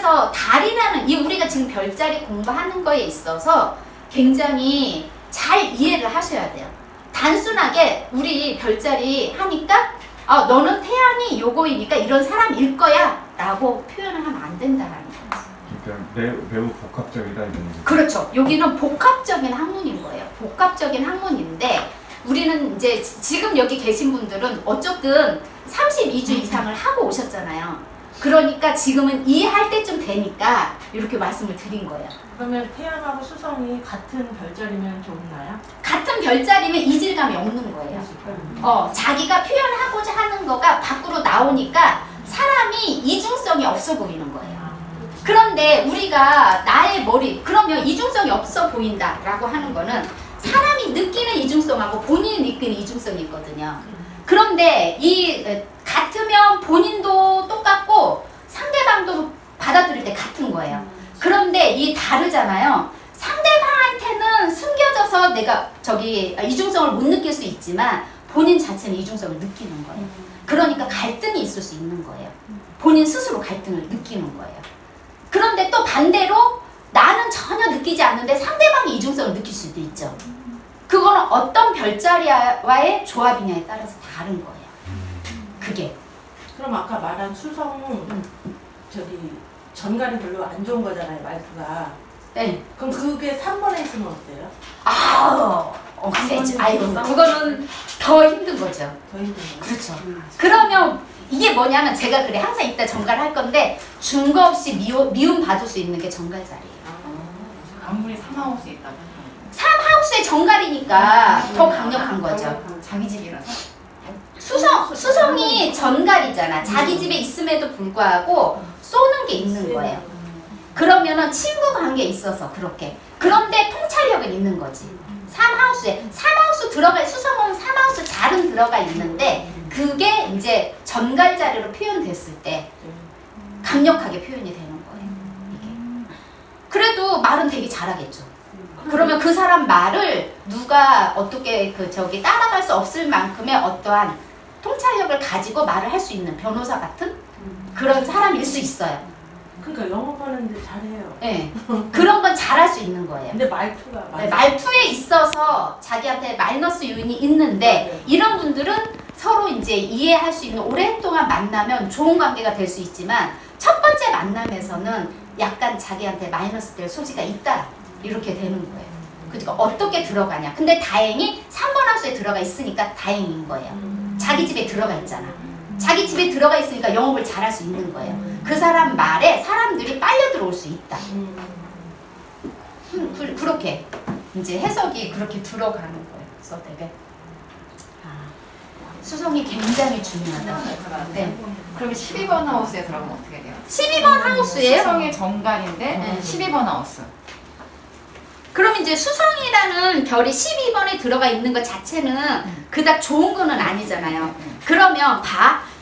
그래서 달이라는 이 우리가 지금 별자리 공부하는 거에 있어서 굉장히 잘 이해를 하셔야 돼요. 단순하게 우리 별자리 하니까 너는 태양이 요거이니까 이런 사람일 거야 라고 표현을 하면 안 된다라는 거죠. 그러니까 매우 복합적이다 이런 거죠. 그렇죠. 여기는 복합적인 학문인 거예요. 복합적인 학문인데 우리는 이제 지금 여기 계신 분들은 어쨌든 32주 이상을 하고 오셨잖아요. 그러니까 지금은 이해할 때쯤 되니까 이렇게 말씀을 드린 거예요. 그러면 태양하고 수성이 같은 별자리면 좋나요? 같은 별자리면 이질감이 없는 거예요. 자기가 표현하고자 하는 거가 밖으로 나오니까 사람이 이중성이 없어 보이는 거예요. 그런데 우리가 나의 머리, 그러면 이중성이 없어 보인다라고 하는 거는 사람이 느끼는 이중성하고 본인이 느끼는 이중성이 있거든요. 그런데 이 같으면 본인도 똑같고 상대방도 받아들일 때 같은 거예요. 그런데 이 다르잖아요. 상대방한테는 숨겨져서 내가 이중성을 못 느낄 수 있지만 본인 자체는 이중성을 느끼는 거예요. 그러니까 갈등이 있을 수 있는 거예요. 본인 스스로 갈등을 느끼는 거예요. 그런데 또 반대로 나는 전혀 느끼지 않는데 상대방이 이중성을 느낄 수도 있죠. 그거는 어떤 별자리와의 조합이냐에 따라서 다른 거예요. 그게. 그럼 아까 말한 수성은 전갈이 별로 안 좋은 거잖아요, 말투가. 네. 그럼 그게 3번에 있으면 어때요? 그거는 더 힘든 거죠. 더 힘든 거예요? 그렇죠. 그러면 이게 뭐냐면 제가 그래 항상 이따 전갈 할 건데 준거 없이 미움 받을 수 있는 게 전갈자리예요. 아무리 3하우스에 있다고 3하우스의 전갈이니까 더 강력한 거죠. 자기 집이라서? 수성이 전갈이잖아. 자기 집에 있음에도 불구하고 쏘는 게 있는 거예요. 그러면은 친구 관계에 있어서 그렇게. 그런데 통찰력은 있는 거지. 3하우스 들어가, 수성은 3하우스 잘은 들어가 있는데 그게 이제 전갈자리로 표현됐을 때 강력하게 표현이 되는 거예요. 이게. 그래도 말은 되게 잘하겠죠. 그러면 그 사람 말을 누가 어떻게 따라갈 수 없을 만큼의 어떠한 통찰력을 가지고 말을 할 수 있는 변호사 같은 그런 사람일 수 있어요. 그러니까 영업하는데 잘해요. 네. 그런 건 잘할 수 있는 거예요. 근데 말투가 네, 말투에 있어서 자기한테 마이너스 요인이 있는데 이런 분들은 서로 이제 이해할 수 있는 오랫동안 만나면 좋은 관계가 될 수 있지만 첫 번째 만남에서는 약간 자기한테 마이너스 될 소지가 있다. 이렇게 되는 거예요. 그러니까 어떻게 들어가냐. 근데 다행히 3번 하우스에 들어가 있으니까 다행인 거예요. 자기 집에 들어가 있잖아. 자기 집에 들어가 있으니까 영업을 잘할 수 있는 거예요. 그 사람 말에 사람들이 빨려 들어올 수 있다. 그렇게 이제 해석이 그렇게 들어가는 거예요. 그래서 되게 수성이 굉장히 중요하다. 네. 그러면 12번 하우스에 들어가면 어떻게 돼요? 12번 하우스예요? 수성의 정갈인데 12번 하우스. 그럼 이제 수성이라는 별이 12번에 들어가 있는 것 자체는 그닥 좋은 거는 아니잖아요. 그러면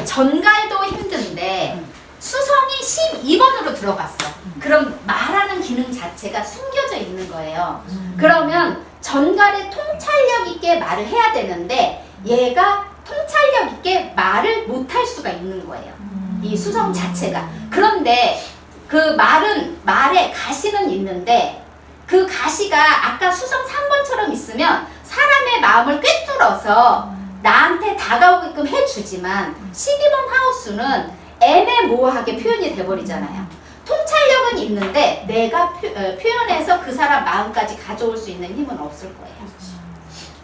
전갈도 힘든데 수성이 12번으로 들어갔어. 그럼 말하는 기능 자체가 숨겨져 있는 거예요. 그러면 전갈에 통찰력 있게 말을 해야 되는데 얘가 통찰력 있게 말을 못할 수가 있는 거예요. 이 수성 자체가. 그런데 그 말에 가시는 있는데 그 가시가 아까 수성 3번처럼 있으면 사람의 마음을 꿰뚫어서 나한테 다가오게끔 해주지만 12번 하우스는 애매모호하게 표현이 돼버리잖아요. 통찰력은 있는데 내가 표현해서 그 사람 마음까지 가져올 수 있는 힘은 없을 거예요.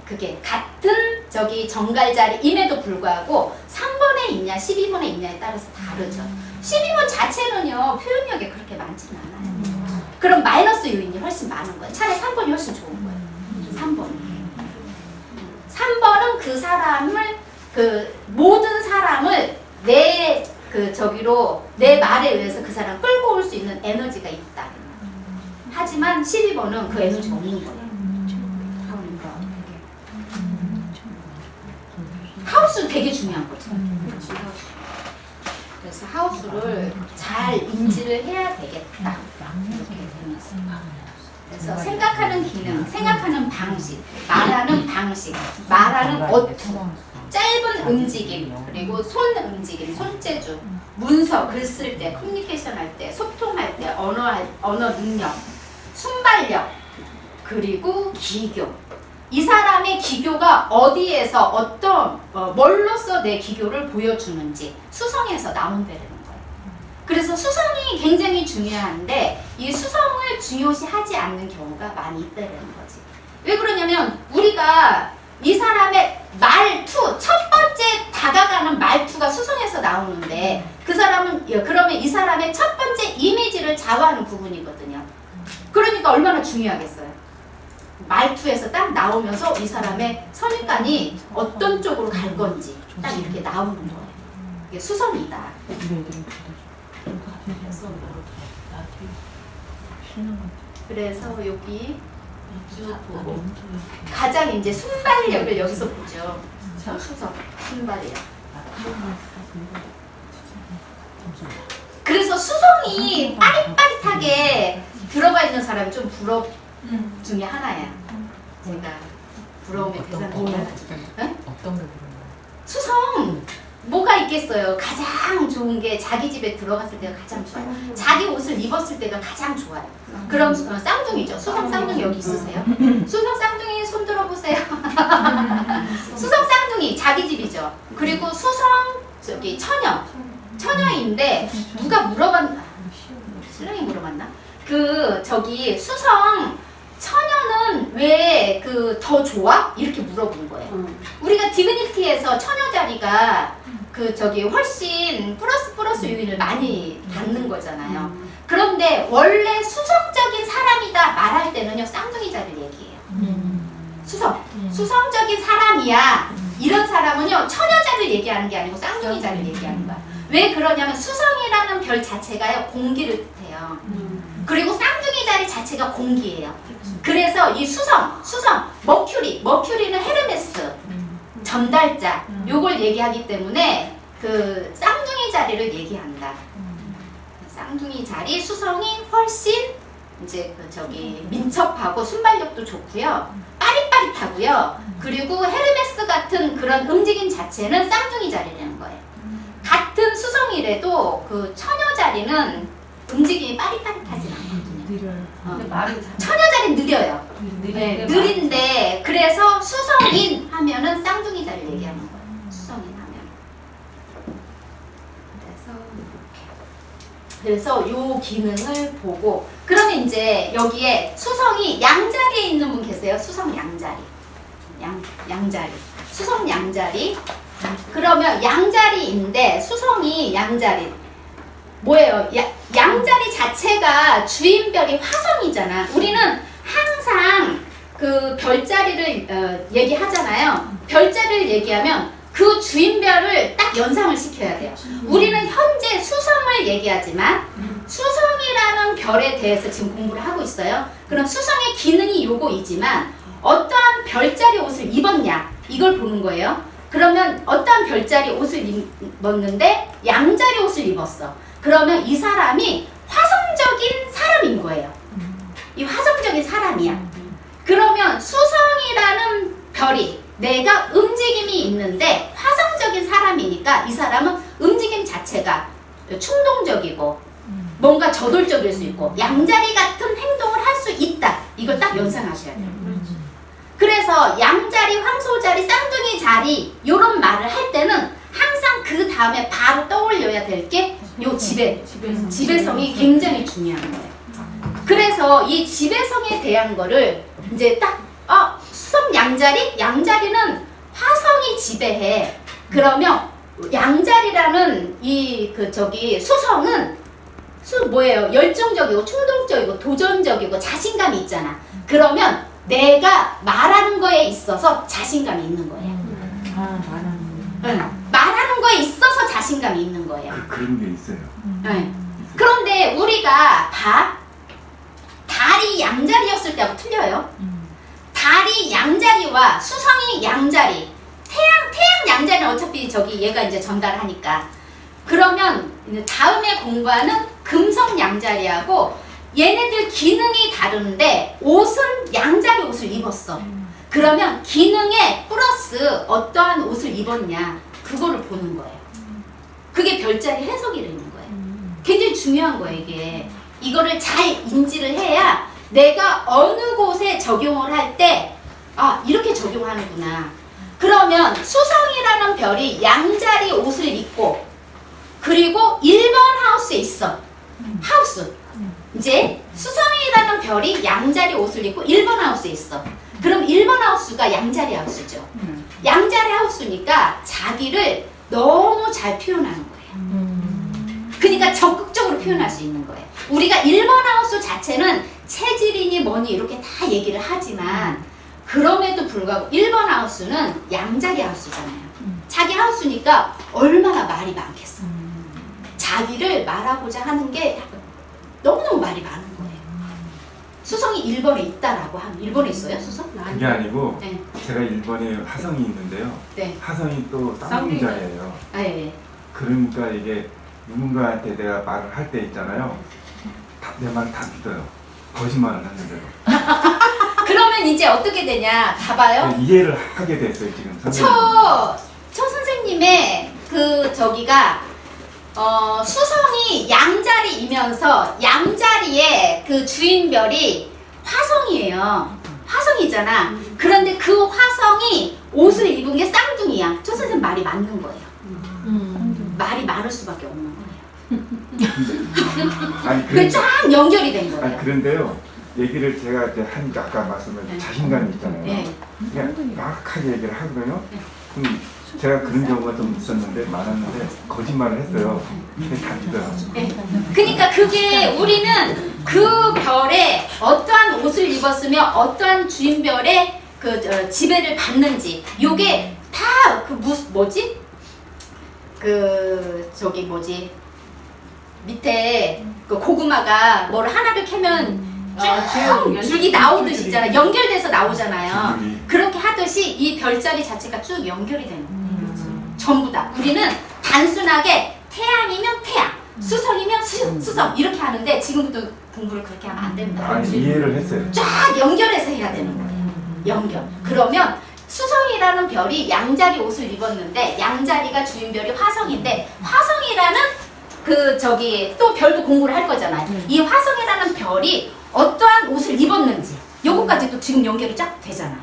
그게 같은 정갈자리임에도 불구하고 3번에 있냐 12번에 있냐에 따라서 다르죠. 12번 자체는요 표현력이 그렇게 많지는 않아요. 그럼 마이너스 요인이 훨씬 많은 거예요. 차라리 3번이 훨씬 좋은 거예요. 3번은 그 사람을 모든 사람을 내 말에 의해서 그 사람 끌고 올 수 있는 에너지가 있다. 하지만 12번은 그 에너지가 없는 거예요. 하우스는 되게 중요한 거죠. 그래서 하우스를 잘 인지를 해야 되겠다. 이렇게 되면서. 그래서 생각하는 기능, 생각하는 방식, 말하는 방식, 말하는 어투, 짧은 움직임, 그리고 손 움직임, 손재주, 문서, 글 쓸 때, 커뮤니케이션 할 때, 소통할 언어 능력, 순발력, 그리고 기교. 이 사람의 기교가 어디에서 어떤 뭘로써 내 기교를 보여주는지 수성에서 나온다는 거예요. 그래서 수성이 굉장히 중요한데 이 수성을 중요시하지 않는 경우가 많이 있다는 거지. 왜 그러냐면 우리가 이 사람의 말투, 첫 번째 다가가는 말투가 수성에서 나오는데 그 사람은 그러면 이 사람의 첫 번째 이미지를 좌우하는 부분이거든요. 그러니까 얼마나 중요하겠어요. 말투에서 딱 나오면서 이 사람의 선입관이 어떤 쪽으로 갈 건지 딱 이렇게 나오는 거예요. 이게 수성이다. 그래서 여기 가장 이제 순발력을 여기서 보죠. 수성, 순발력. 그래서 수성이 빠릿빠릿하게 들어가 있는 사람이 좀 부럽 중에 하나야. 제가 부러움의 대상이 하나죠. 어떤 게 수성 뭐가 있겠어요. 가장 좋은 게 자기 집에 들어갔을 때가 가장 좋아요. 자기 옷을 입었을 때가 가장 좋아요. 그럼 쌍둥이죠. 수성 쌍둥이 여기 있으세요? 수성 쌍둥이 손 들어보세요. 수성 쌍둥이 자기 집이죠. 그리고 수성 저기 처녀인데 누가 물어봤나? 신랑이 물어봤나? 저기 수성 처녀는 왜 더 좋아? 이렇게 물어본 거예요. 우리가 디그니티에서 처녀 자리가 훨씬 플러스 요인을 많이 받는 거잖아요. 그런데 원래 수성적인 사람이다 말할 때는요 쌍둥이 자리를 얘기해요. 수성적인 사람이야. 이런 사람은요 처녀 자리를 얘기하는 게 아니고 쌍둥이 자리를 얘기하는 거야. 왜 그러냐면 수성이라는 별 자체가요 공기를 뜻해요. 그리고 쌍둥이 자리 자체가 공기예요. 그래서 이 수성, 머큐리는 헤르메스, 전달자, 요걸 얘기하기 때문에 쌍둥이 자리를 얘기한다. 쌍둥이 자리, 수성이 훨씬 이제 민첩하고 순발력도 좋고요. 빠릿빠릿하고요. 그리고 헤르메스 같은 그런 움직임 자체는 쌍둥이 자리라는 거예요. 같은 수성이라도 처녀 자리는 움직임이 빠릿빠릿하지 않거든요. 처녀 자리는 느려요. 네, 느린데 그래서 수성인 하면은 쌍둥이 자리를 얘기하는 거예요. 수성인 하면. 그래서 요 기능을 보고 그러면 이제 여기에 수성이 양자리에 있는 분 계세요? 수성 양자리. 양자리. 수성 양자리. 그러면 양자리인데 수성이 양자리. 뭐예요? 양자리 자체가 주인별이 화성이잖아. 우리는 항상 별자리를 얘기하잖아요. 별자리를 얘기하면 그 주인별을 딱 연상을 시켜야 돼요. 우리는 현재 수성을 얘기하지만 수성이라는 별에 대해서 지금 공부를 하고 있어요. 그럼 수성의 기능이 요거이지만 어떠한 별자리 옷을 입었냐 이걸 보는 거예요. 그러면 어떠한 별자리 옷을 입었는데 양자리 옷을 입었어. 그러면 이 사람이 화성적인 사람인 거예요. 이 화성적인 사람이야. 그러면 수성이라는 별이 내가 움직임이 있는데 화성적인 사람이니까 이 사람은 움직임 자체가 충동적이고 뭔가 저돌적일 수 있고 양자리 같은 행동을 할 수 있다. 이걸 딱 연상하셔야 돼요. 그래서 양자리, 황소자리, 쌍둥이 자리 이런 말을 할 때는 항상 그 다음에 바로 떠올려야 될 게 요 지배성이 굉장히 중요한 거예요. 그래서 이 지배성에 대한 거를 이제 딱 수성 양자리? 양자리는 화성이 지배해. 그러면 양자리라는 수성은 뭐예요? 열정적이고 충동적이고 도전적이고 자신감이 있잖아. 그러면 내가 말하는 거에 있어서 자신감이 있는 거예요. 말하는 거에 있어서 자신감이 있는 거예요. 그런 게 있어요. 그런데 우리가 달이 양자리였을 때하고 틀려요. 달이 양자리와 수성이 양자리, 태양 양자리는 어차피 얘가 이제 전달하니까. 그러면 다음에 공부하는 금성 양자리하고 얘네들 기능이 다른데 옷은 양자리 옷을 입었어. 그러면 기능에 플러스 어떠한 옷을 입었냐 그거를 보는 거예요. 그게 별자리 해석이 되는 거예요. 굉장히 중요한 거예요. 이게 이거를 잘 인지를 해야 내가 어느 곳에 적용을 할 때 이렇게 적용하는구나. 그러면 수성이라는 별이 양자리 옷을 입고 그리고 1번 하우스에 있어. 하우스. 이제 수성이라는 별이 양자리 옷을 입고 1번 하우스에 있어. 그럼 1번 하우스가 양자리 하우스죠. 양자리 하우스니까 자기를 너무 잘 표현하는 거예요. 그러니까 적극적으로 표현할 수 있는 거예요. 우리가 1번 하우스 자체는 체질이니 뭐니 이렇게 다 얘기를 하지만 그럼에도 불구하고 1번 하우스는 양자리 하우스잖아요. 자기 하우스니까 얼마나 말이 많겠어. 자기를 말하고자 하는 게 너무너무 말이 많은 거예요. 수성이 1번에 있다라고 하면 1번에 있어요? 수성? 그게 아니고 네. 제가 1번에 화성이 있는데요. 네. 화성이 또 쌍둥이자리예요. 네. 그러니까 이게 누군가한테 내가 말을 할 때 있잖아요. 내 말 다 믿어요. 거짓말을 하는데도. 그러면 이제 어떻게 되냐? 봐봐요. 이해를 하게 됐어요 지금. 처 선생님의 그 저기가 수성이 양자리이면서 양자리의 그 주인별이 화성이에요. 화성이잖아. 그런데 그 화성이 옷을 입은 게 쌍둥이야. 조 선생님 말이 맞는 거예요. 말이 많을 수밖에 없는 거예요. 아니 그게 쫙 연결이 된 거예요. 아니 그런데요. 얘기를 제가 이제 하니까 아까 말씀드린 자신감이 있잖아요. 네. 그냥 막하게 얘기를 하거든요. 그럼 제가 그런 경우가 좀 있었는데 많았는데 거짓말을 했어요. 근데 다 믿어요. 네. 그러니까 그게 우리는 그 별에 어떠한 옷을 입었으며 어떠한 주인별의 그 지배를 받는지 요게 다 그 뭐지? 그 저기 뭐지? 밑에 그 고구마가 뭘 하나를 캐면 쭉 줄기 나오듯이 있잖아. 연결돼서 나오잖아요. 그렇게 하듯이 이 별자리 자체가 쭉 연결이 되는 거예요. 전부 다. 우리는 단순하게 태양이면 태양, 수성이면 수성 이렇게 하는데 지금부터 공부를 그렇게 하면 안 됩니다. 아니 이해를 했어요. 쫙 연결해서 해야 되는 거예요. 연결. 그러면 수성이라는 별이 양자리 옷을 입었는데 양자리가 주인별이 화성인데 화성이라는 그 저기 또 별도 공부를 할 거잖아요. 이 화성이라는 별이 어떠한 옷을 입었는지 요거까지도 지금 연결이 쫙 되잖아요.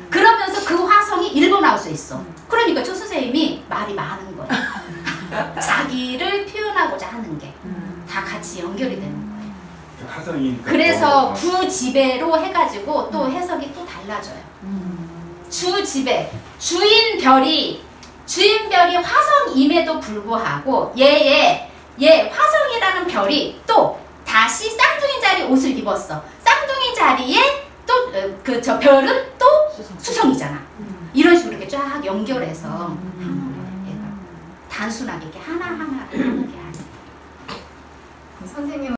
그러면서 그 화성이 1번 하우스에 있어. 그러니까 조 선생님이 말이 많은 거예요. 자기를 표현하고자 하는 게 다 같이 연결이 되는 거예요. 화성이 그래서 부지배로 해가지고 또 해석이 또 달라져요. 주지배, 주인별이 화성임에도 불구하고 얘 화성이라는 별이 또 다시 쌍둥이 자리 옷을 입었어. 쌍둥이 자리에 또 그 저 별은 또 수성이잖아. 이런 식으로 이렇게 쫙 연결해서 하는 거예요. 얘가 단순하게 이렇게 하나하나 하는 게 아니에요. 선생님